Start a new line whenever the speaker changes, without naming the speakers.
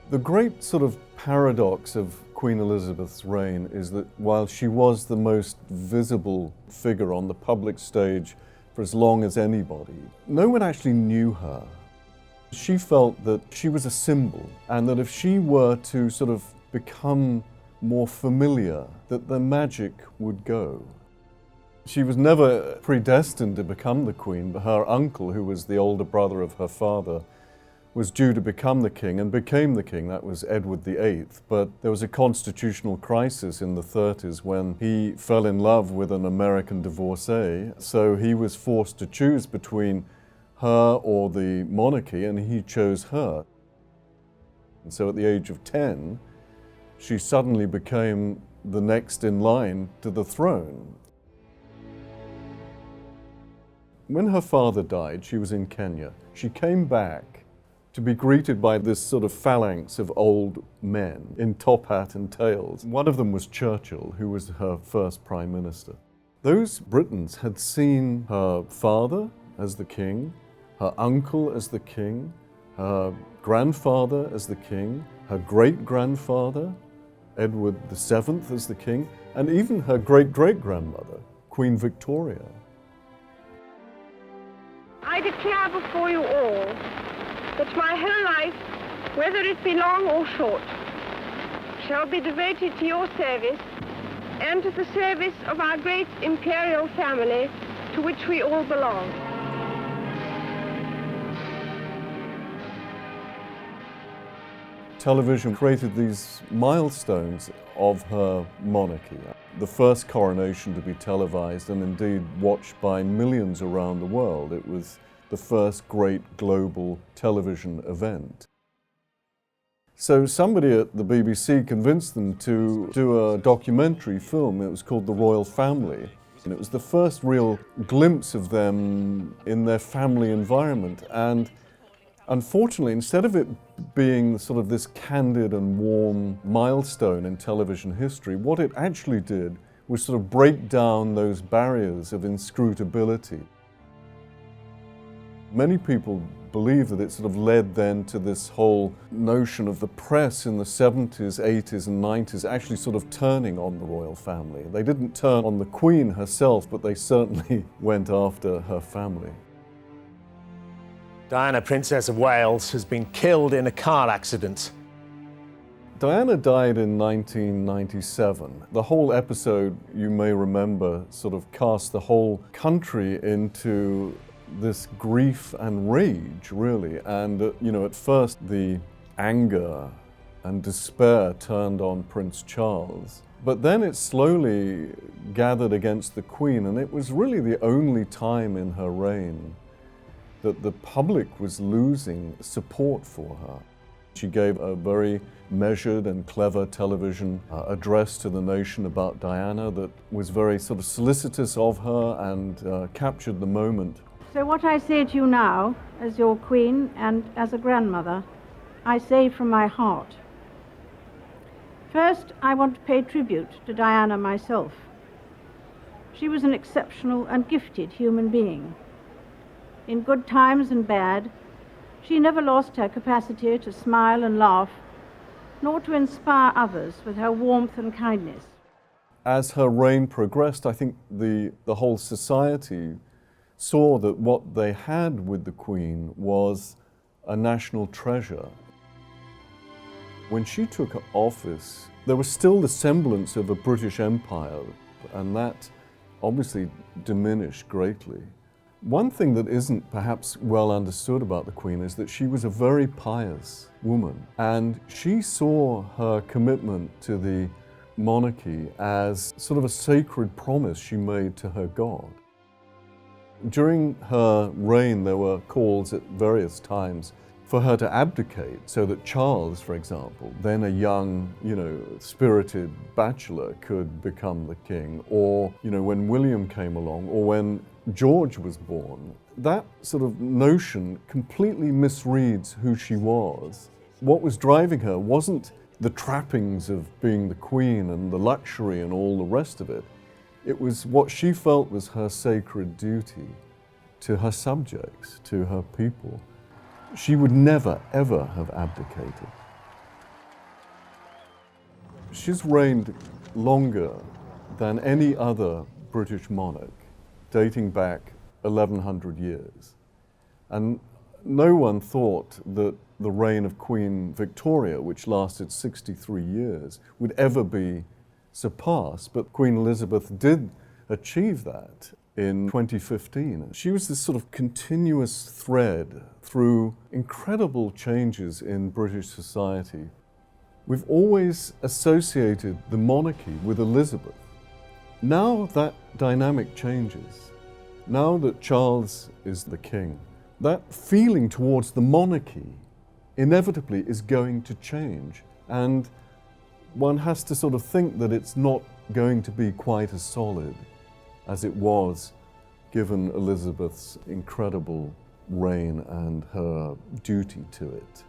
The great sort of paradox of Queen Elizabeth's reign is that while she was the most visible figure on the public stage for as long as anybody, no one actually knew her. She felt that she was a symbol, and that if she were to sort of become more familiar, that the magic would go. She was never predestined to become the queen, but her uncle, who was the older brother of her father, was due to become the king and became the king. That was Edward VIII. But there was a constitutional crisis in the 30s when he fell in love with an American divorcee, so he was forced to choose between her or the monarchy, and he chose her. And so at the age of 10, she suddenly became the next in line to the throne. When her father died, she was in Kenya. She came back to be greeted by this sort of phalanx of old men in top hat and tails. One of them was Churchill, who was her first prime minister. Those Britons had seen her father as the king, her uncle as the king, her grandfather as the king, her great-grandfather, Edward VII, as the king, and even her great-great-grandmother, Queen Victoria.
I declare before you all that my whole life, whether it be long or short, shall be devoted to your service and to the service of our great imperial family to which we all belong.
Television created these milestones of her monarchy. The first coronation to be televised and indeed watched by millions around the world. It was the first great global television event. So somebody at the BBC convinced them to do a documentary film. It was called The Royal Family. And it was the first real glimpse of them in their family environment. And unfortunately, instead of it being sort of this candid and warm milestone in television history, what it actually did was sort of break down those barriers of inscrutability. Many people believe that it sort of led then to this whole notion of the press in the 70s, 80s and 90s actually sort of turning on the royal family. They didn't turn on the Queen herself, but they certainly went after her family.
Diana, Princess of Wales, has been killed in a car accident.
Diana died in 1997. The whole episode, you may remember, sort of cast the whole country into this grief and rage, really. And, at first the anger and despair turned on Prince Charles. But then it slowly gathered against the Queen, and it was really the only time in her reign that the public was losing support for her. She gave a very measured and clever television address to the nation about Diana that was very sort of solicitous of her and captured the moment.
So what I say to you now, as your queen and as a grandmother, I say from my heart. First, I want to pay tribute to Diana myself. She was an exceptional and gifted human being. In good times and bad, she never lost her capacity to smile and laugh, nor to inspire others with her warmth and kindness.
As her reign progressed, I think the whole society saw that what they had with the Queen was a national treasure. When she took office, there was still the semblance of a British Empire, and that obviously diminished greatly. One thing that isn't perhaps well understood about the Queen is that she was a very pious woman, and she saw her commitment to the monarchy as sort of a sacred promise she made to her God. During her reign, there were calls at various times for her to abdicate so that Charles, for example, then a young, spirited bachelor, could become the king, or, when William came along, or when George was born. That sort of notion completely misreads who she was. What was driving her wasn't the trappings of being the queen and the luxury and all the rest of it. It was what she felt was her sacred duty to her subjects, to her people. She would never, ever have abdicated. She's reigned longer than any other British monarch, dating back 1100 years. And no one thought that the reign of Queen Victoria, which lasted 63 years, would ever be surpassed. But Queen Elizabeth did achieve that in 2015. She was this sort of continuous thread through incredible changes in British society. We've always associated the monarchy with Elizabeth. Now that dynamic changes. Now that Charles is the king, that feeling towards the monarchy inevitably is going to change. And one has to sort of think that it's not going to be quite as solid as it was given Elizabeth's incredible reign and her duty to it.